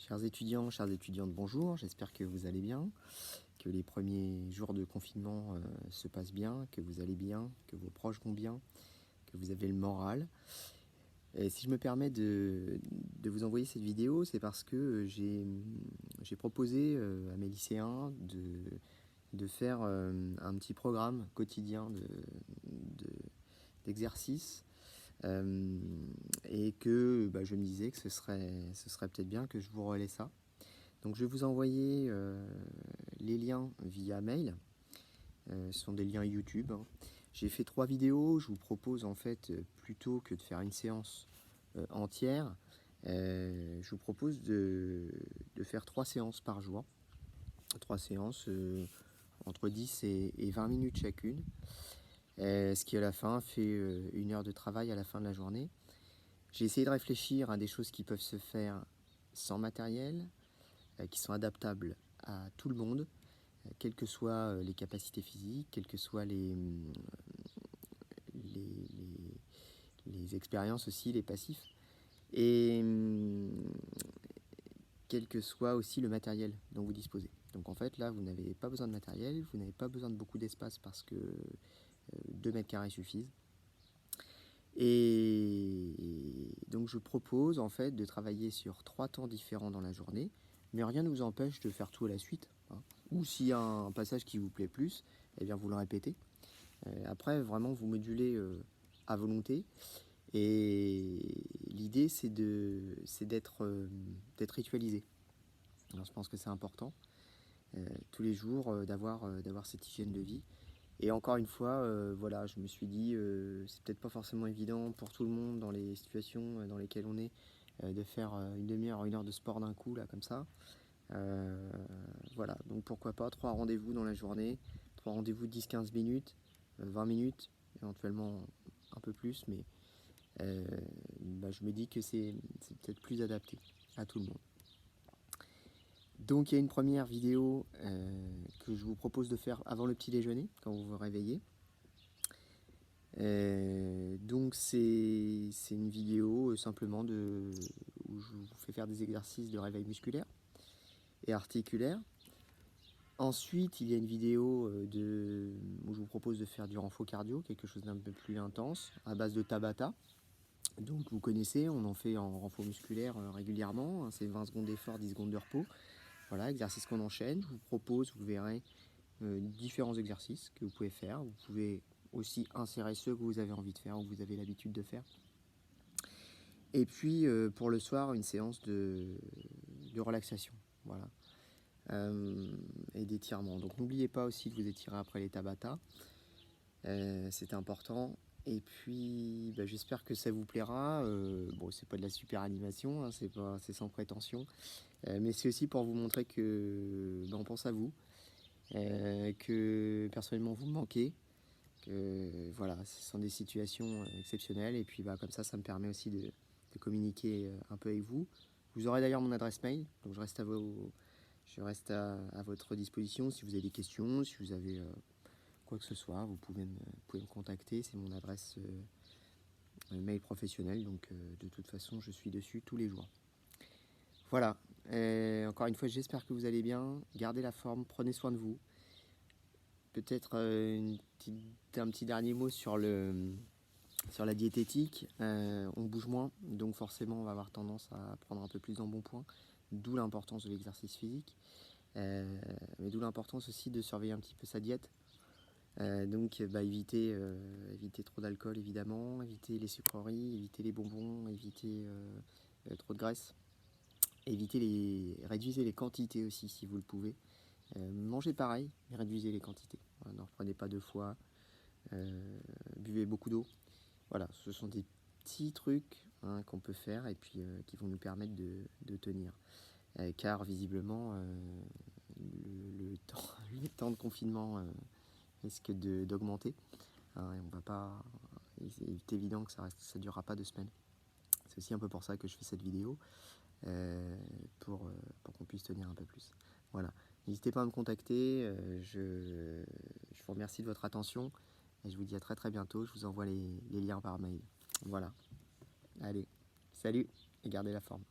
Chers étudiants, chères étudiantes, bonjour, j'espère que vous allez bien, que les premiers jours de confinement se passent bien, que vous allez bien, que vos proches vont bien, que vous avez le moral. Et si je me permets de vous envoyer cette vidéo, c'est parce que j'ai proposé à mes lycéens de faire un petit programme quotidien d'exercices et que je me disais que ce serait peut-être bien que je vous relaie ça. Donc je vais vous envoyer les liens via mail. Ce sont des liens YouTube, hein. J'ai fait 3 vidéos. Je vous propose en fait, plutôt que de faire une séance entière, je vous propose de faire 3 séances par jour. 3 séances entre 10 et 20 minutes chacune. Ce qui à la fin fait 1 heure de travail à la fin de la journée. J'ai essayé de réfléchir à des choses qui peuvent se faire sans matériel, qui sont adaptables à tout le monde, quelles que soient les capacités physiques, quelles que soient les expériences aussi, les passifs, et quel que soit aussi le matériel dont vous disposez. Donc en fait là, vous n'avez pas besoin de matériel, vous n'avez pas besoin de beaucoup d'espace parce que 2 mètres carrés suffisent. Et donc je propose en fait de travailler sur 3 temps différents dans la journée, mais rien ne vous empêche de faire tout à la suite, hein. Ou s'il y a un passage qui vous plaît plus, eh bien vous le répétez. Après, vraiment, vous modulez à volonté. Et l'idée, c'est d'être ritualisé. Alors, je pense que c'est important, tous les jours, d'avoir cette hygiène de vie. Et encore une fois, voilà, je me suis dit, c'est peut-être pas forcément évident pour tout le monde dans les situations dans lesquelles on est, de faire une demi-heure, 1 heure de sport d'un coup, là, comme ça. Voilà, donc pourquoi pas 3 rendez-vous dans la journée, 3 rendez-vous de 10-15 minutes, 20 minutes, éventuellement un peu plus, mais je me dis que c'est peut-être plus adapté à tout le monde. Donc il y a une première vidéo que je vous propose de faire avant le petit déjeuner, quand vous vous réveillez. Donc c'est une vidéo simplement où je vous fais faire des exercices de réveil musculaire et articulaire. Ensuite, il y a une vidéo où je vous propose de faire du renfort cardio, quelque chose d'un peu plus intense, à base de Tabata. Donc vous connaissez, on en fait en renfort musculaire régulièrement, hein, c'est 20 secondes d'effort, 10 secondes de repos. Voilà, exercice qu'on enchaîne. Je vous propose, vous verrez, différents exercices que vous pouvez faire. Vous pouvez aussi insérer ceux que vous avez envie de faire ou que vous avez l'habitude de faire. Et puis pour le soir, une séance de relaxation. Voilà. Et d'étirement. Donc n'oubliez pas aussi de vous étirer après les Tabata. C'est important. Et puis j'espère que ça vous plaira. Bon, c'est pas de la super animation, hein, c'est sans prétention. Mais c'est aussi pour vous montrer que on pense à vous, que personnellement vous me manquez, que voilà, ce sont des situations exceptionnelles. Et puis comme ça me permet aussi de communiquer un peu avec vous. Vous aurez d'ailleurs mon adresse mail, donc je reste à votre disposition si vous avez des questions, si vous avez quoi que ce soit, vous pouvez me contacter, c'est mon adresse mail professionnelle, donc de toute façon je suis dessus tous les jours. Voilà, encore une fois j'espère que vous allez bien, gardez la forme, prenez soin de vous. Peut-être un petit dernier mot sur la diététique. On bouge moins, donc forcément on va avoir tendance à prendre un peu plus d'embonpoint, d'où l'importance de l'exercice physique. Mais d'où l'importance aussi de surveiller un petit peu sa diète. Donc éviter trop d'alcool évidemment, éviter les sucreries, éviter les bonbons, éviter trop de graisse, réduisez les quantités aussi si vous le pouvez. Mangez pareil, mais réduisez les quantités. Voilà, ne reprenez pas 2 fois, buvez beaucoup d'eau. Voilà, ce sont des petits trucs, hein, qu'on peut faire et puis qui vont nous permettre de tenir. Car visiblement, le temps de confinement risque d'augmenter. Hein, et on va pas, il est évident que ça ne durera pas 2 semaines. C'est aussi un peu pour ça que je fais cette vidéo, pour qu'on puisse tenir un peu plus. Voilà, n'hésitez pas à me contacter, je vous remercie de votre attention et je vous dis à très très bientôt. Je vous envoie les liens par mail. Voilà, allez, salut et gardez la forme.